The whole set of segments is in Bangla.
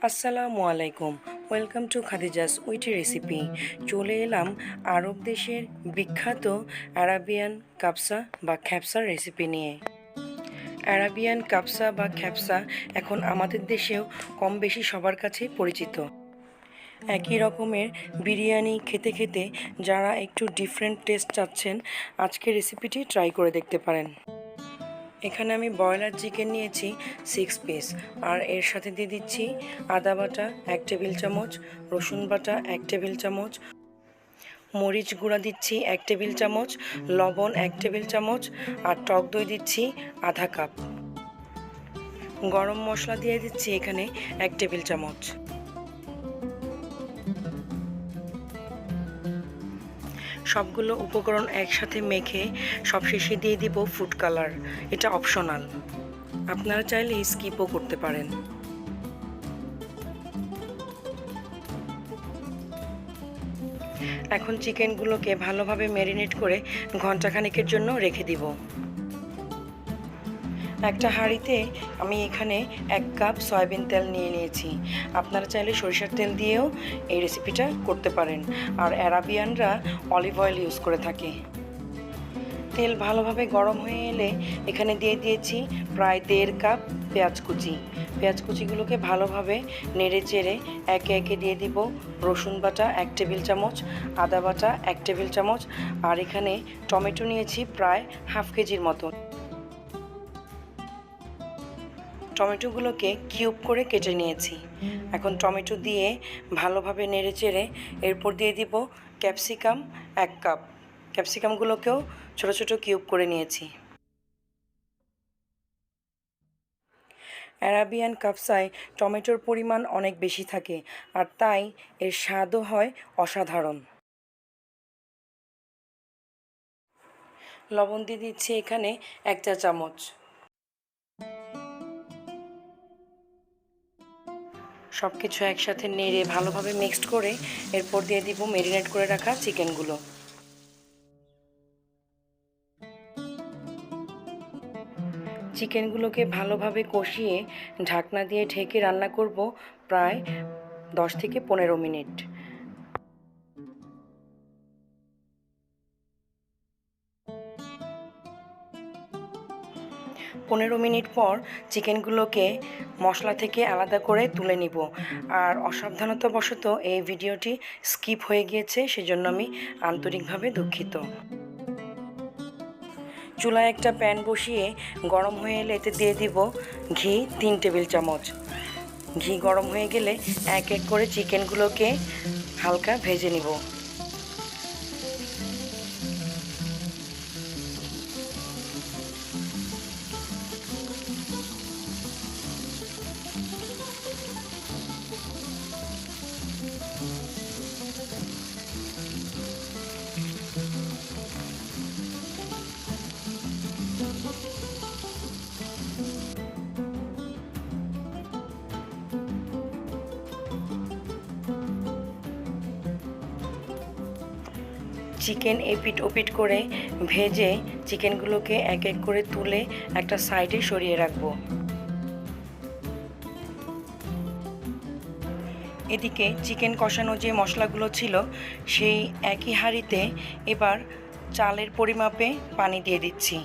আসসালামু আলাইকুম। ওয়েলকাম টু খাদিজাস সwittyrecipe। চলে এলাম আরব দেশের বিখ্যাত আরাবিয়ান কাবসা বা খ্যাপসার রেসিপি নিয়ে। আরাবিয়ান কাবসা বা খ্যাপসা এখন আমাদের দেশেও কম বেশি সবার কাছেই পরিচিত। একই রকমের বিরিয়ানি খেতে খেতে যারা একটু ডিফারেন্ট টেস্ট চাচ্ছেন, আজকের রেসিপিটি ট্রাই করে দেখতে পারেন। এখানে আমি ব্রয়লার চিকেন নিয়েছি 6 পিস, আর এর সাথে দিয়ে দিচ্ছি আদা বাটা 1 টেবিল চামচ, রসুন বাটা 1 টেবিল চামচ, মরিচ গুঁড়া দিচ্ছি 1 টেবিল চামচ, লবণ 1 টেবিল চামচ, আর টক দই দিচ্ছি আধা কাপ। গরম মশলা দিয়ে দিচ্ছি এখানে 1 টেবিল চামচ। সবগুলো উপকরণ একসাথে মেখে সবশেষে দিয়ে দিব ফুড কালার। এটা অপশনাল, আপনারা চাইলে স্কিপও করতে পারেন। এখন চিকেনগুলোকে ভালোভাবে ম্যারিনেট করে ঘন্টাখানেকের জন্য রেখে দিব। একটা হাঁড়িতে আমি এখানে 1 কাপ সয়াবিন তেল নিয়ে নিয়েছি। আপনারা চাইলে সরিষার তেল দিয়েও এই রেসিপিটা করতে পারেন, আর আরাবিয়ানরা অলিভ অয়েল ইউজ করে থাকে। তেল ভালোভাবে গরম হয়ে এলে এখানে দিয়ে দিয়েছি প্রায় 1.5 কাপ পেঁয়াজ কুচি। পেঁয়াজ কুচিগুলোকে ভালোভাবে নেড়ে চেড়ে একে একে দিয়ে দিব রসুন বাটা 1 টেবিল চামচ, আদা বাটা 1 টেবিল চামচ, আর এখানে টমেটো নিয়েছি প্রায় হাফ কেজির মতো। টমেটোগুলোকে কিউব করে কেটে নিয়েছি। এখন টমেটো দিয়ে ভালোভাবে নেড়ে চেড়ে এরপর দিয়ে দিব ক্যাপসিকাম 1 কাপ। ক্যাপসিকামগুলোকেও ছোট ছোট কিউব করে নিয়েছি। আরাবিয়ান কাবসায় টমেটোর পরিমাণ অনেক বেশি থাকে, আর তাই এর স্বাদও হয় অসাধারণ। লবণ দিয়ে দিচ্ছি এখানে 1 চা চামচ। সব কিছু একসাথে নেড়ে ভালোভাবে মিক্সড করে এরপর দিয়ে দিব ম্যারিনেট করে রাখা চিকেনগুলো। চিকেনগুলোকে ভালোভাবে কষিয়ে ঢাকনা দিয়ে ঢেকে রান্না করব প্রায় 10 থেকে 15 মিনিট। 15 মিনিট পর চিকেনগুলোকে মশলা থেকে আলাদা করে তুলে নিব। আর অসাবধানতাবশত এই ভিডিওটি স্কিপ হয়ে গিয়েছে, সেজন্য আমি আন্তরিকভাবে দুঃখিত। চুলায় একটা প্যান বসিয়ে গরম হয়ে এলে এতে দিয়ে দিব ঘি 3 টেবিল চামচ। ঘি গরম হয়ে গেলে এক এক করে চিকেনগুলোকে হালকা ভেজে নিব। চিকেন এপিট ওপিট করে ভেজে চিকেনগুলোকে এক এক করে তুলে একটা সাইডে সরিয়ে রাখবো। এদিকে চিকেন কষানো যে মশলাগুলো ছিল সেই একই হাঁড়িতে এবার চালের পরিমাপে পানি দিয়ে দিচ্ছি।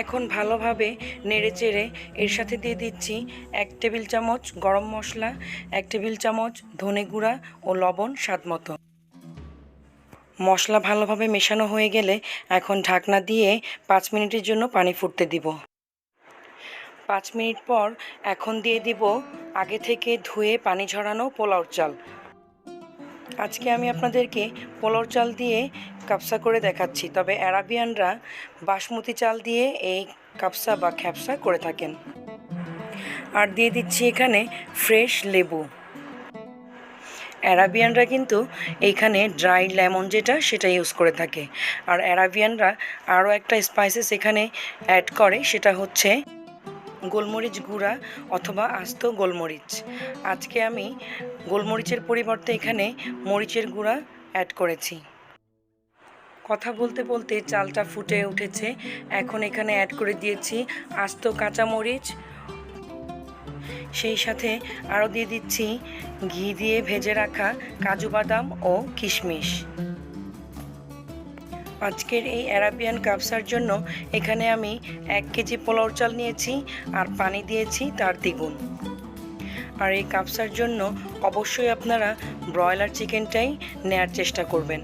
এখন ভালোভাবে নেড়েচেড়ে এর সাথে দিয়ে দিচ্ছি 1 টেবিল চামচ গরম মশলা, 1 টেবিল চামচ ধনে গুঁড়া ও লবণ স্বাদ মতো। মশলা ভালোভাবে মেশানো হয়ে গেলে এখন ঢাকনা দিয়ে 5 মিনিটের জন্য পানি ফুটতে দিব। 5 মিনিট পর এখন দিয়ে দিব আগে থেকে ধুয়ে পানি ঝরানো পোলাওর চাল। আজকে আমি আপনাদেরকে পোলাওর চাল দিয়ে কাবসা করে দেখাচ্ছি, তবে আরাবিয়ানরা বাসমতি চাল দিয়ে এই কাবসা বা খ্যাপসা করে থাকেন। আর দিয়ে দিচ্ছি এখানে ফ্রেশ লেবু। আরাবিয়ানরা কিন্তু এইখানে ড্রাই লেমন যেটা সেটা ইউজ করে থাকে। আর আরাবিয়ানরা আরও একটা স্পাইসেস এখানে অ্যাড করে, সেটা হচ্ছে গোলমরিচ গুঁড়া অথবা আস্ত গোলমরিচ। আজকে আমি গোলমরিচের পরিবর্তে এখানে মরিচের গুঁড়া অ্যাড করেছি। কথা বলতে বলতে চালটা ফুটে উঠেছে। এখন এখানে অ্যাড করে দিয়েছি আস্ত কাঁচামরিচ, সেই সাথে আরও দিয়ে দিচ্ছি ঘি দিয়ে ভেজে রাখা কাজু বাদাম ও কিশমিশ। আজকের এই অ্যারাবিয়ান কাবসার জন্য এখানে আমি 1 কেজি পোলাও চাল নিয়েছি আর পানি দিয়েছি তার দ্বিগুণ। আর এই কাবসার জন্য অবশ্যই আপনারা ব্রয়লার চিকেনটাই নেয়ার চেষ্টা করবেন।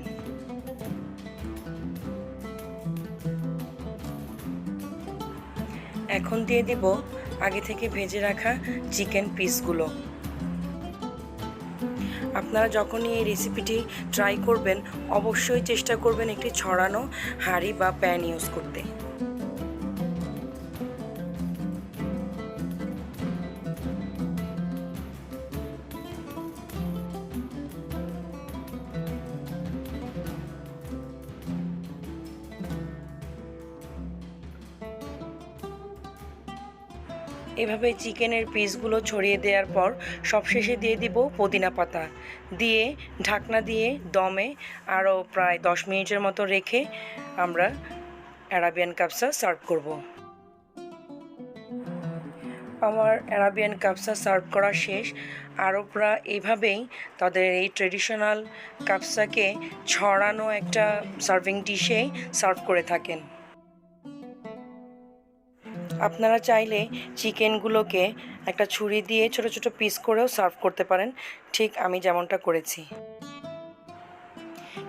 এখন দিয়ে দেব আগে থেকে ভেজে রাখা চিকেন পিসগুলো। আপনারা যখনই এই রেসিপিটি ট্রাই করবেন অবশ্যই চেষ্টা করবেন একটি ছড়ানো হাঁড়ি বা প্যান ইউজ করতে। এভাবে চিকেনের পিসগুলো ছড়িয়ে দেওয়ার পর সবশেষে দিয়ে দিব পুদিনা পাতা, দিয়ে ঢাকনা দিয়ে দমে আরও প্রায় 10 মিনিটের মতো রেখে আমরা অ্যারাবিয়ান কাবসা সার্ভ করব। আমার অ্যারাবিয়ান কাবসা সার্ভ করা শেষ। আরবরা এইভাবেই তাদের এই ট্রেডিশনাল কাবসাকে ছড়ানো একটা সার্ভিং ডিশে সার্ভ করে থাকেন। আপনারা চাইলে চিকেনগুলোকে একটা ছুরি দিয়ে ছোট ছোট পিস করেও সার্ভ করতে পারেন, ঠিক আমি যেমনটা করেছি।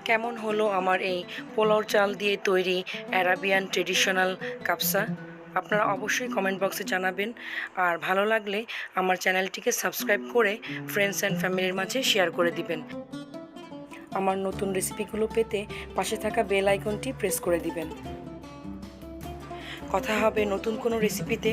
কেমন হলো আমার এই পোলাও চাল দিয়ে তৈরি অ্যারাবিয়ান ট্রেডিশনাল কাবসা? আপনারা অবশ্যই কমেন্ট বক্সে জানাবেন। আর ভালো লাগলে আমার চ্যানেলটিকে সাবস্ক্রাইব করে ফ্রেন্ডস অ্যান্ড ফ্যামিলির মাঝে শেয়ার করে দিবেন। আমার নতুন রেসিপিগুলো পেতে পাশে থাকা বেল আইকনটি প্রেস করে দিবেন। কথা হবে নতুন কোনো রেসিপিতে।